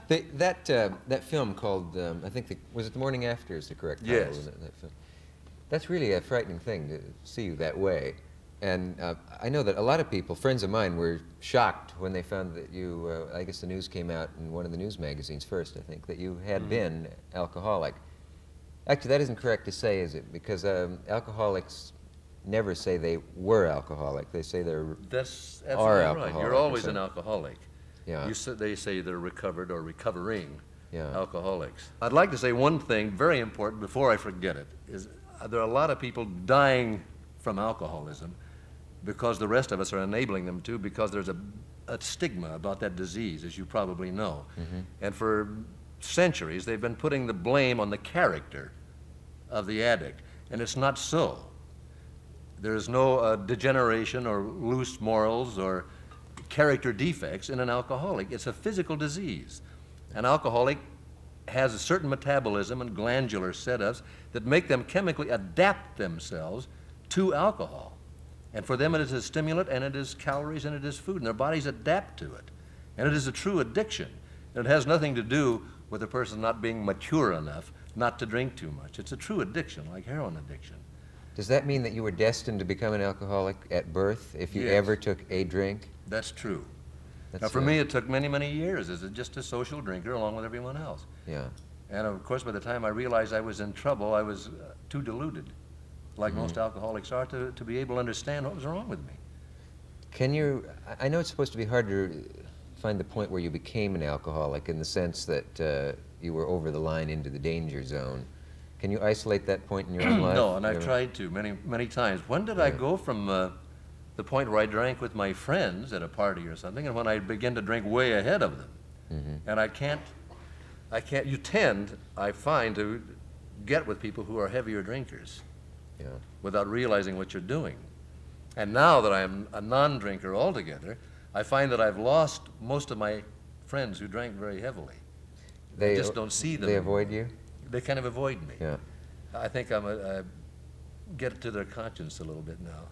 That film called, I think, was it The Morning After is the correct title? Yes. That film. That's really a frightening thing to see you that way. And I know that a lot of people, friends of mine, were shocked when they found that you, I guess the news came out in one of the news magazines first, I think, that you had been alcoholic. Actually, that isn't correct to say, is it? Because alcoholics never say they were alcoholic. They say That's are absolutely right. alcoholic. You're always an alcoholic. Yeah. They say they're recovered or recovering Yeah. alcoholics. I'd like to say one thing very important before I forget it, is there are a lot of people dying from alcoholism because the rest of us are enabling them to, because there's a stigma about that disease, as you probably know. And for centuries, they've been putting the blame on the character of the addict, and it's not so. There's no degeneration or loose morals or character defects in an alcoholic. It's a physical disease. An alcoholic has a certain metabolism and glandular setups that make them chemically adapt themselves to alcohol. And for them it is a stimulant, and it is calories, and it is food, and their bodies adapt to it. And it is a true addiction. And it has nothing to do with a person not being mature enough not to drink too much. It's a true addiction, like heroin addiction. Does that mean that you were destined to become an alcoholic at birth if you Yes. ever took a drink? That's true. That's, Now, for me, it took many, many years as just a social drinker along with everyone else. Yeah. And of course, by the time I realized I was in trouble, I was too deluded, like most alcoholics are, to be able to understand what was wrong with me. Can you, I know it's supposed to be hard to find the point where you became an alcoholic in the sense that you were over the line into the danger zone. Can you isolate that point in your own life? No, and I've tried to many, many times. When did I go from the point where I drank with my friends at a party or something, and when I began to drink way ahead of them? And I can't, you tend, I find, to get with people who are heavier drinkers without realizing what you're doing. And now that I'm a non-drinker altogether, I find that I've lost most of my friends who drank very heavily. I just don't see them. They avoid you? They kind of avoid me. Yeah. I think I get to their conscience a little bit now.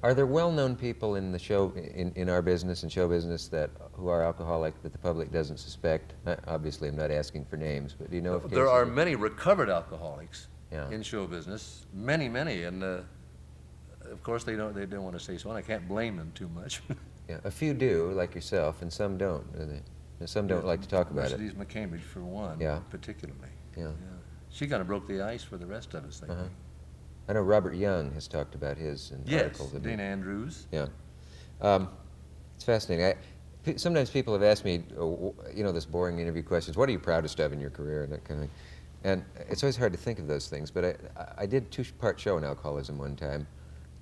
Are there well-known people in the show, in our business and show business, who are alcoholic that the public doesn't suspect? Obviously, I'm not asking for names, but do you know of cases? There are many recovered alcoholics Yeah. in show business, many, and of course they don't want to say so, and I can't blame them too much. Yeah, a few do, like yourself, and some don't, do they? And some don't like to talk about it. Mercedes McCambridge, for one, Yeah. particularly. Yeah. She kind of broke the ice for the rest of us, I think. I know Robert Young has talked about his in Yes, articles. Dean Andrews. Yeah. It's fascinating. Sometimes people have asked me, this boring interview questions, what are you proudest of in your career, and that kind of thing. And it's always hard to think of those things, but I did a two-part show on alcoholism one time.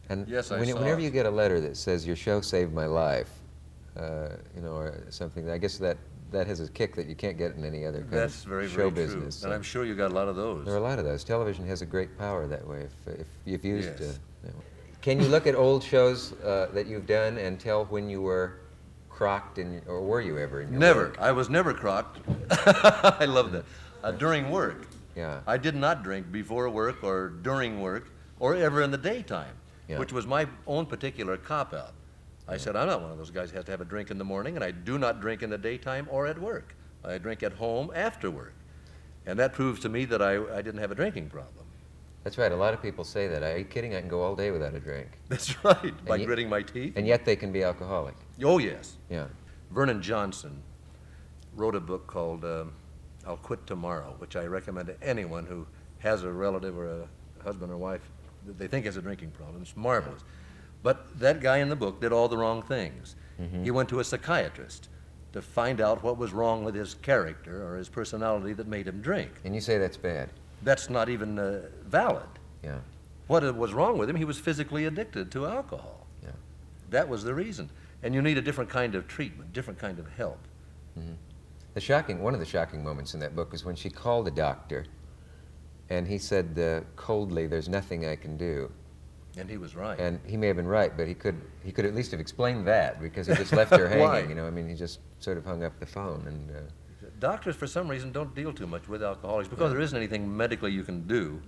And Yes, I saw whenever it. you get a letter that says, your show saved my life, or something, I guess that has a kick that you can't get in any other kind That's of very, show very business. true. And I'm sure you got a lot of those. There are a lot of those. Television has a great power that way if used. Yes. Can you look at old shows that you've done and tell when you were crocked, or were you ever in your Never. work? I was never crocked. I love that. During work. Yeah. I did not drink before work or during work or ever in the daytime, Yeah. which was my own particular cop-out. I said, I'm not one of those guys who has to have a drink in the morning, and I do not drink in the daytime or at work. I drink at home after work. And that proves to me that I didn't have a drinking problem. That's right. A lot of people say that. Are you kidding? I can go all day without a drink. That's right, by yet- gritting my teeth. And yet they can be alcoholic. Oh, yes. Yeah. Vernon Johnson wrote a book called I'll Quit Tomorrow, which I recommend to anyone who has a relative or a husband or wife that they think has a drinking problem. It's marvelous. But that guy in the book did all the wrong things. He went to a psychiatrist to find out what was wrong with his character or his personality that made him drink. And you say that's bad. That's not even valid. Yeah. What was wrong with him, he was physically addicted to alcohol. Yeah. That was the reason. And you need a different kind of treatment, different kind of help. One of the shocking moments in that book was when she called the doctor, and he said coldly, "There's nothing I can do." And he was right. And he may have been right, but he could at least have explained that, because he just left her Why? hanging. I mean, he just sort of hung up the phone. And Doctors, for some reason, don't deal too much with alcoholics because there isn't anything medically you can do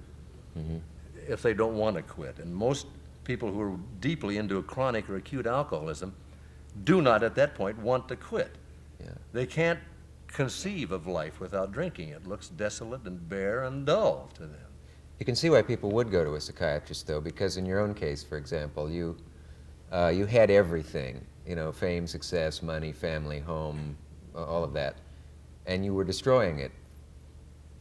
if they don't want to quit. And most people who are deeply into a chronic or acute alcoholism do not, at that point, want to quit. Yeah. They can't conceive of life without drinking. It looks desolate and bare and dull to them. You can see why people would go to a psychiatrist, though, because in your own case, for example, you had everything, you know, fame, success, money, family, home, all of that, and you were destroying it,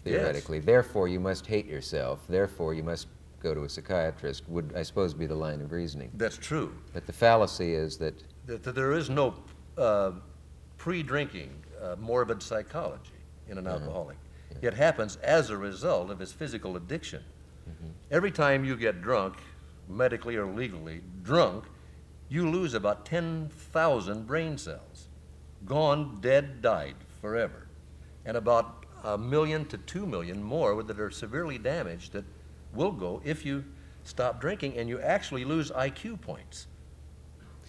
theoretically. Yes. Therefore, you must hate yourself. Therefore, you must go to a psychiatrist, would, I suppose, be the line of reasoning. That's true. But the fallacy is that That there is no pre-drinking morbid psychology in an alcoholic. It happens as a result of his physical addiction. Every time you get drunk, medically or legally drunk, you lose about 10,000 brain cells. Gone, dead, died forever. And about 1 million to 2 million more that are severely damaged that will go if you stop drinking, and you actually lose IQ points.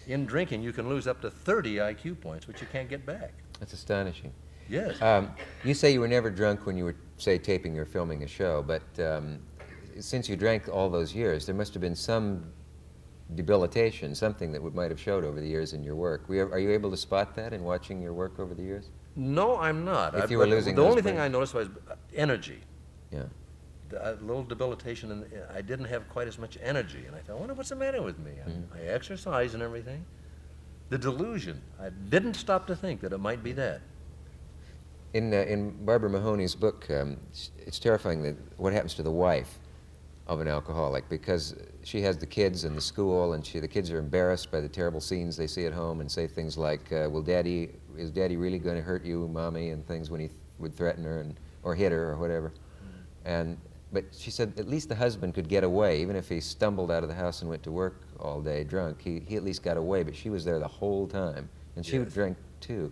In drinking, you can lose up to 30 IQ points, which you can't get back. that's astonishing. Yes. You say you were never drunk when you were, say, taping or filming a show, but since you drank all those years, there must have been some debilitation, something that might have showed over the years in your work. Are you able to spot that in watching your work over the years? No, I'm not. If you were losing the those only thing brains. I noticed was energy. Yeah. A little debilitation, and I didn't have quite as much energy. And I thought, I wonder what's the matter with me. I exercise and everything. The delusion. I didn't stop to think that it might be that. In Barbara Mahoney's book, it's terrifying that what happens to the wife of an alcoholic, because she has the kids and the school, and the kids are embarrassed by the terrible scenes they see at home and say things like, is Daddy really going to hurt you, Mommy, and things when he would threaten her or hit her or whatever. But she said at least the husband could get away, even if he stumbled out of the house and went to work all day drunk. He at least got away, but she was there the whole time, and she would Yes. drink too.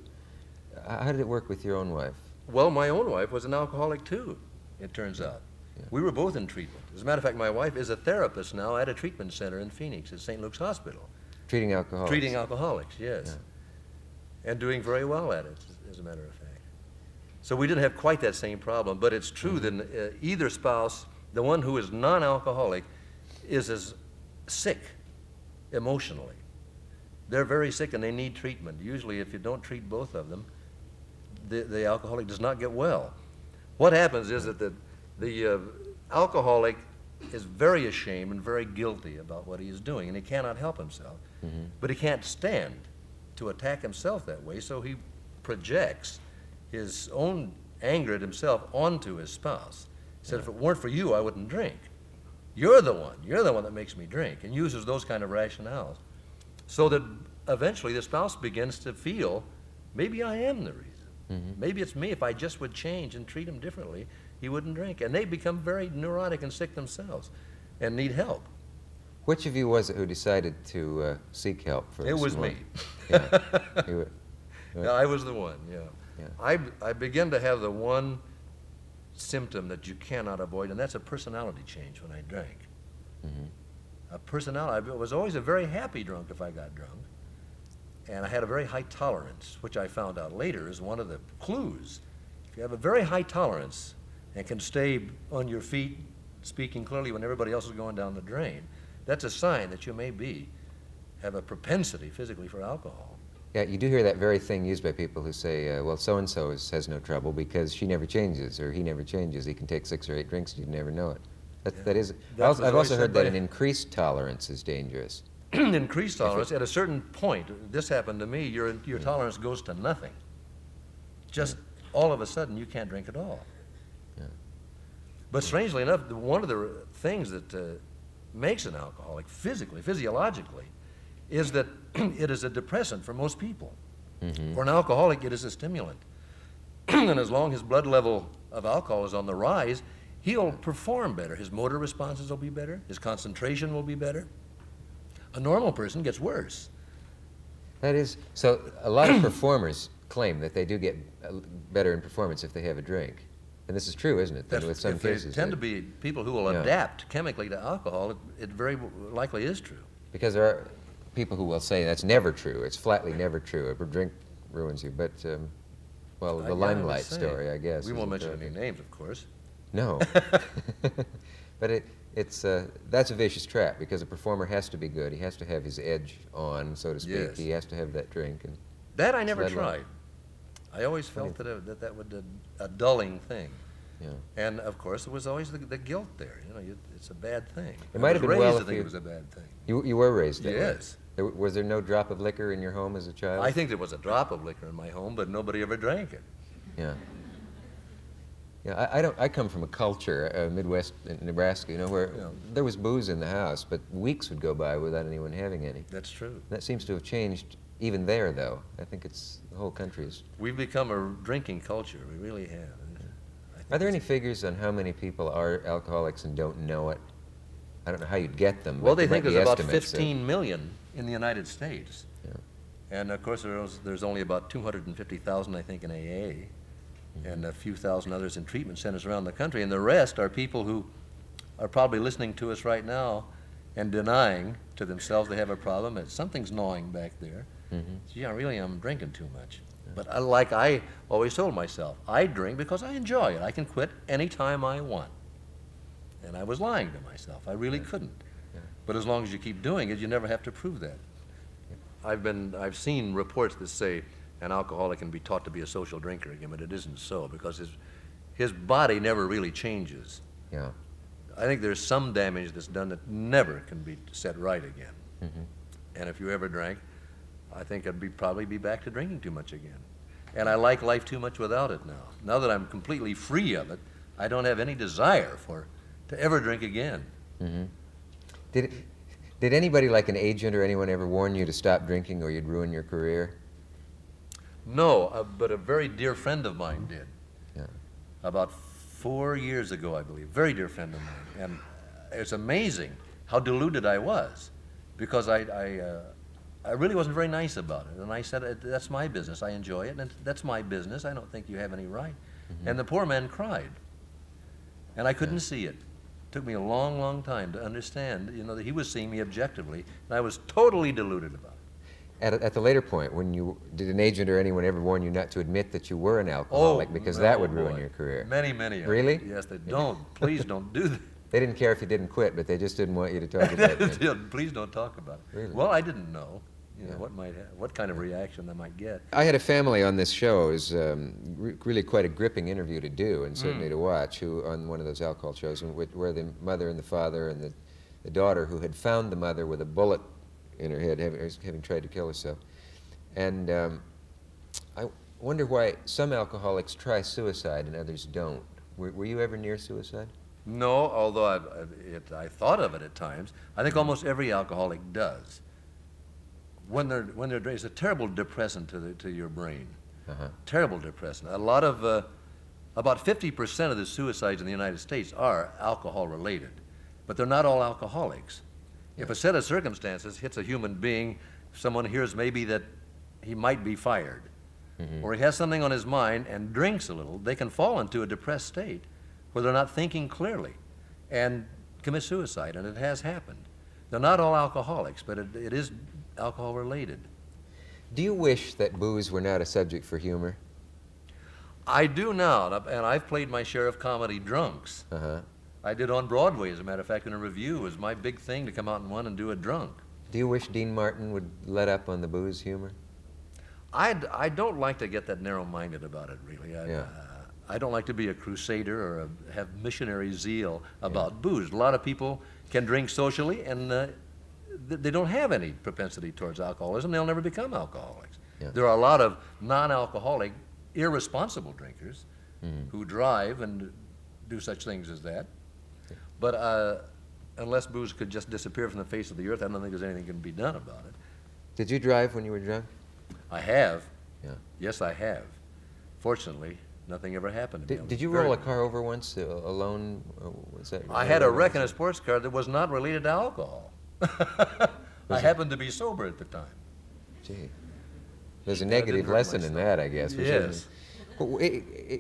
How did it work with your own wife? Well, my own wife was an alcoholic too, it turns out. Yeah. We were both in treatment. As a matter of fact, my wife is a therapist now at a treatment center in Phoenix at St. Luke's Hospital. Treating alcoholics? Treating alcoholics, yes. Yeah. And doing very well at it, as a matter of fact. So we didn't have quite that same problem, but it's true that either spouse, the one who is non-alcoholic, is as sick emotionally. They're very sick and they need treatment. Usually if you don't treat both of them, the alcoholic does not get well. What happens is that the alcoholic is very ashamed and very guilty about what he is doing, and he cannot help himself. But he can't stand to attack himself that way, so he projects his own anger at himself onto his spouse. He said, if it weren't for you, I wouldn't drink. You're the one that makes me drink, and uses those kind of rationales. So that eventually the spouse begins to feel, maybe I am the reason. Maybe it's me. If I just would change and treat him differently, he wouldn't drink. And they become very neurotic and sick themselves and need help. Which of you was it who decided to seek help first? It was me. Yeah. You were- Yeah, I was the one, yeah. Yeah. I began to have the one symptom that you cannot avoid, and that's a personality change when I drank. A personality. I was always a very happy drunk if I got drunk. And I had a very high tolerance, which I found out later is one of the clues. If you have a very high tolerance and can stay on your feet speaking clearly when everybody else is going down the drain, that's a sign that you may have a propensity physically for alcohol. Yeah, you do hear that very thing used by people who say, well, so-and-so has no trouble because she never changes or he never changes. He can take 6 or 8 drinks and you'd never know it. That is. That's I've always also heard said that by- an increased tolerance is dangerous. Increased tolerance, at a certain point, this happened to me, your tolerance goes to nothing. Just all of a sudden, you can't drink at all. Yeah. But strangely enough, one of the things that makes an alcoholic physiologically, is that it is a depressant for most people. For an alcoholic, it is a stimulant. And as long as his blood level of alcohol is on the rise, he'll perform better. His motor responses will be better. His concentration will be better. A normal person gets worse. That is, so a lot of performers claim that they do get better in performance if they have a drink. And this is true, isn't it? Then with some If they cases. tend to be people who will Yeah. adapt chemically to alcohol, it very likely is true. Because there are people who will say that's never true. It's flatly never true. A drink ruins you. But, well, the Yeah, I limelight was saying. story, I guess. We is won't a mention terrible- any names, of course. No. But that's a vicious trap because a performer has to be good. He has to have his edge on, so to speak. Yes. He has to have that drink. And That I never That one. tried. I always felt that would a dulling thing. Yeah. And of course, there was always the guilt there. It's a bad thing. It might have been well raised if to think you- it was a bad thing. You were raised that way? Yes. Was there no drop of liquor in your home as a child? I think there was a drop of liquor in my home, but nobody ever drank it. Yeah. Yeah, I come from a culture, Midwest Nebraska, where Yeah. there was booze in the house, but weeks would go by without anyone having any. That's true. That seems to have changed even there, though. I think the whole country is. We've become a drinking culture. We really have. I think Are there any it's- figures on how many people are alcoholics and don't know it? I don't know how you'd get them. Well, but they there think might there's be about estimates 15 million in the United States. Yeah. And of course, there's only about 250,000, I think, in AA, and a few thousand others in treatment centers around the country. And the rest are people who are probably listening to us right now and denying to themselves they have a problem, that something's gnawing back there. Gee, I'm drinking too much. But I always told myself, I drink because I enjoy it. I can quit anytime I want. And I was lying to myself. I really couldn't. Yeah. But as long as you keep doing it, you never have to prove that. I've seen reports that say an alcoholic can be taught to be a social drinker again, but it isn't so, because his body never really changes. Yeah. I think there's some damage that's done that never can be set right again. And if you ever drank, I think I'd probably be back to drinking too much again. And I like life too much without it now. Now that I'm completely free of it, I don't have any desire to ever drink again. Did anybody like an agent or anyone ever warn you to stop drinking or you'd ruin your career? No, but a very dear friend of mine did. Yeah. About 4 years ago, I believe. Very dear friend of mine. And it's amazing how deluded I was, because I really wasn't very nice about it. And I said, that's my business. I enjoy it, and that's my business. I don't think you have any right. And the poor man cried. And I couldn't see it. It took me a long, long time to understand, that he was seeing me objectively, and I was totally deluded about it. At the later point, did an agent or anyone ever warn you not to admit that you were an alcoholic, because that would ruin boy. your career? Many, many. Really? Yes, they don't. Please don't do that. They didn't care if you didn't quit, but they just didn't want you to talk about it. Please don't talk about it. Really? Well, I didn't know, Yeah. what kind of reaction I might get. I had a family on this show. It was really quite a gripping interview to do, and certainly to watch, on one of those alcohol shows, where the mother and the father and the daughter, who had found the mother with a bullet in her head, having tried to kill herself. And I wonder why some alcoholics try suicide and others don't. Were you ever near suicide? No, although I thought of it at times. I think almost every alcoholic does. When they're drinking, it's a terrible depressant to your brain. Terrible depressant. About 50% of the suicides in the United States are alcohol related, but they're not all alcoholics. If a set of circumstances hits a human being, someone hears maybe that he might be fired, or he has something on his mind and drinks a little, they can fall into a depressed state where they're not thinking clearly and commit suicide, and it has happened. They're not all alcoholics, but it is alcohol related. Do you wish that booze were not a subject for humor? I do now, and I've played my share of comedy drunks. I did on Broadway, as a matter of fact, in a review. It was my big thing to come out in one and do a drunk. Do you wish Dean Martin would let up on the booze humor? I don't like to get that narrow-minded about it, really. Yeah. I don't like to be a crusader or have missionary zeal about booze. A lot of people can drink socially, and they don't have any propensity towards alcoholism. They'll never become alcoholics. Yeah. There are a lot of non-alcoholic, irresponsible drinkers who drive and do such things as that. But unless booze could just disappear from the face of the earth, I don't think there's anything can be done about it. Did you drive when you were drunk? I have. Yeah. Yes, I have. Fortunately, nothing ever happened to me. Did you roll a car over once alone? Was that I had a wreck in a sports car that was not related to alcohol. I happened to be sober at the time. Gee. There's a negative hurt lesson in myself. that, I guess. Yes.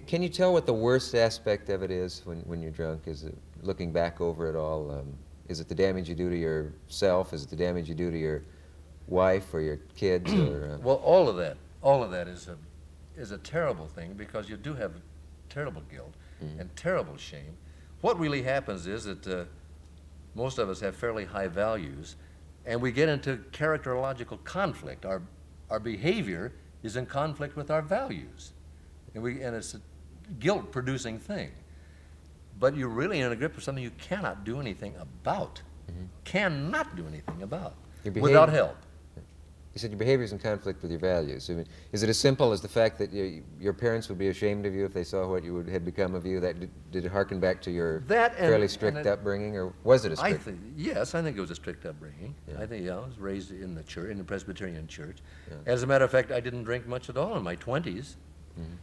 Can you tell what the worst aspect of it is when you're drunk? Is it looking back over it all? Is it the damage you do to yourself? Is it the damage you do to your wife or your kids? Or, Well, all of that is a terrible thing, because you do have terrible guilt and terrible shame. What really happens is that most of us have fairly high values, and we get into characterological conflict. Our behavior is in conflict with our values. And it's a guilt-producing thing. But you're really in a grip of something you cannot do anything about. Cannot do anything about without help. You said your behavior is in conflict with your values. I mean, is it as simple as the fact that your parents would be ashamed of you if they saw what you had become of you? Did it harken back to your fairly strict upbringing, or was it a strict? Yes, I think it was a strict upbringing. Yeah. I think I was raised in the church, in the Presbyterian church. Yeah. As a matter of fact, I didn't drink much at all in my 20s.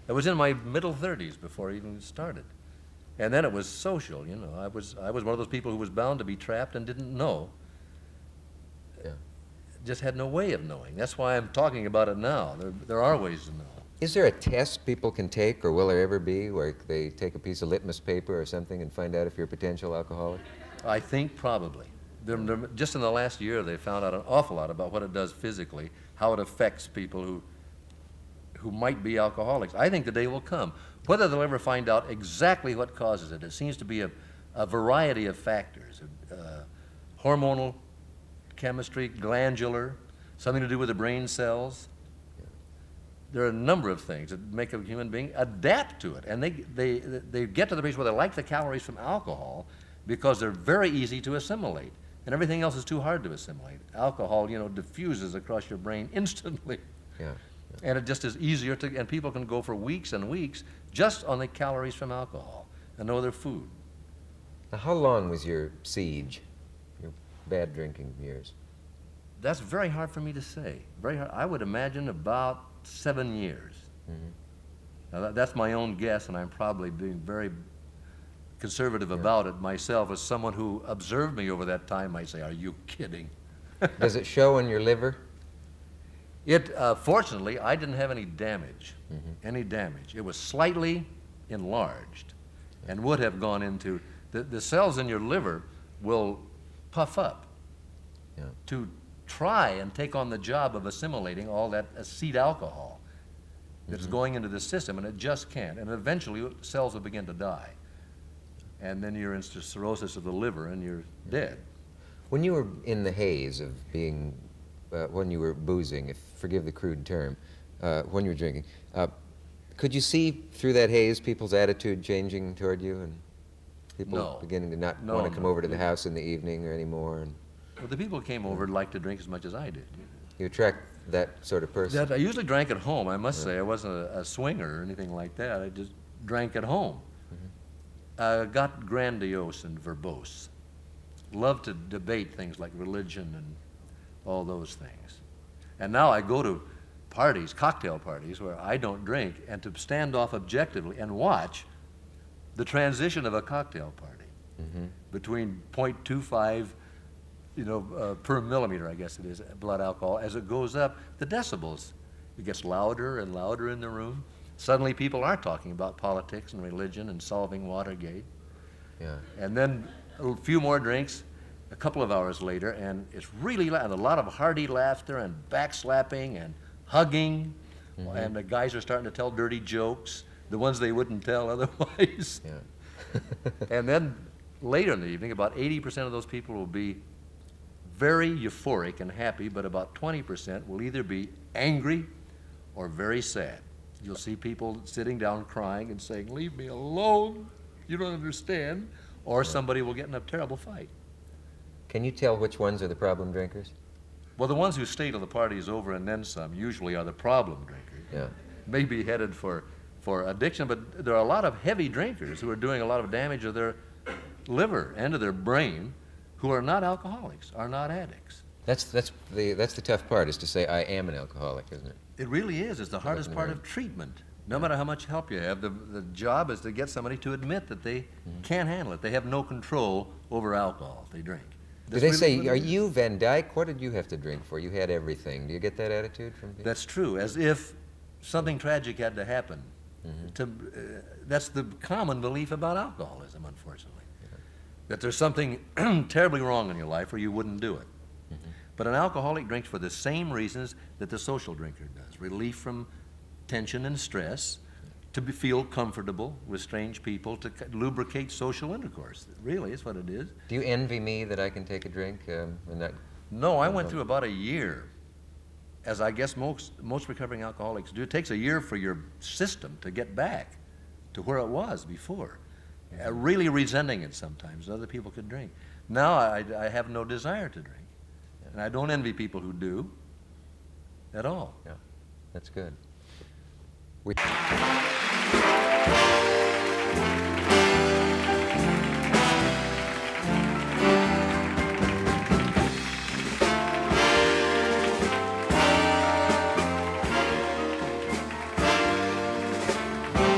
I was in my middle 30s before I even started. And then it was social, you know. I was one of those people who was bound to be trapped and didn't know. Yeah. Just had no way of knowing. That's why I'm talking about it now. There are ways to know. Is there a test people can take, or will there ever be, where they take a piece of litmus paper or something and find out if you're a potential alcoholic? I think probably. Just in the last year, they found out an awful lot about what it does physically, how it affects people who might be alcoholics. I think the day will come. Whether they'll ever find out exactly what causes it, it seems to be a variety of factors. Hormonal, chemistry, glandular, something to do with the brain cells. There are a number of things that make a human being adapt to it. And they get to the place where they like the calories from alcohol because they're very easy to assimilate. And everything else is too hard to assimilate. Alcohol, you know, diffuses across your brain instantly. Yeah. And it just is easier to, and people can go for weeks and weeks just on the calories from alcohol and no other food. Now, how long was your siege, your bad drinking years? That's very hard for me to say. Very hard. I would imagine about 7 years. Now that's my own guess, and I'm probably being very conservative about it myself. As someone who observed me over that time might say, "Are you kidding?" Does it show in your liver? Fortunately, I didn't have any damage. Any damage. It was slightly enlarged, and would have gone into the cells in your liver will puff up to try and take on the job of assimilating all that acetic alcohol that's going into the system, and it just can't. And eventually, cells will begin to die, and then you're into cirrhosis of the liver, and you're dead. When you were in the haze of being, when you were boozing, if forgive the crude term, when you were drinking, could you see through that haze people's attitude changing toward you, and people beginning to not want to come over to the house in the evening or anymore? And well, the people who came over liked to drink as much as I did. you attract that sort of person. I usually drank at home. I must say I wasn't a swinger or anything like that. I just drank at home. Got grandiose and verbose. Loved to debate things like religion and all those things. And now I go to parties, cocktail parties, where I don't drink, and to stand off objectively and watch the transition of a cocktail party between 0.25 per millimeter, I guess it is, blood alcohol. As it goes up, the decibels, it gets louder and louder in the room. Suddenly people are talking about politics and religion and solving Watergate. Yeah. And then a few more drinks, a couple of hours later, and it's really loud, and a lot of hearty laughter and backslapping and hugging, and the guys are starting to tell dirty jokes, the ones they wouldn't tell otherwise. Yeah. And then later in the evening, about 80% of those people will be very euphoric and happy, but about 20% will either be angry or very sad. You'll see people sitting down crying and saying, "Leave me alone, you don't understand," or somebody will get in a terrible fight. Can you tell which ones are the problem drinkers? Well, the ones who stay till the party is over and then some usually are the problem drinkers. Yeah. Maybe headed for addiction, but there are a lot of heavy drinkers who are doing a lot of damage to their liver and to their brain, who are not alcoholics, are not addicts. That's the tough part, is to say I am an alcoholic, isn't it? It really is. It's the hardest part of treatment. No matter how much help you have, the job is to get somebody to admit that they can't handle it. They have no control over alcohol if they drink. Do they say, "Are you Van Dyke? What did you have to drink for? You had everything." Do you get that attitude from people? That's true, as if something tragic had to happen. That's the common belief about alcoholism, unfortunately. That there's something terribly wrong in your life or you wouldn't do it. But an alcoholic drinks for the same reasons that the social drinker does. Relief from tension and stress, to feel comfortable with strange people, to lubricate social intercourse. Really, is what it is. Do you envy me that I can take a drink and not? No, I went through about a year as I guess most recovering alcoholics do. It takes a year for your system to get back to where it was before. Really resenting it sometimes. Other people could drink. Now I have no desire to drink. And I don't envy people who do at all. Yeah, that's good. We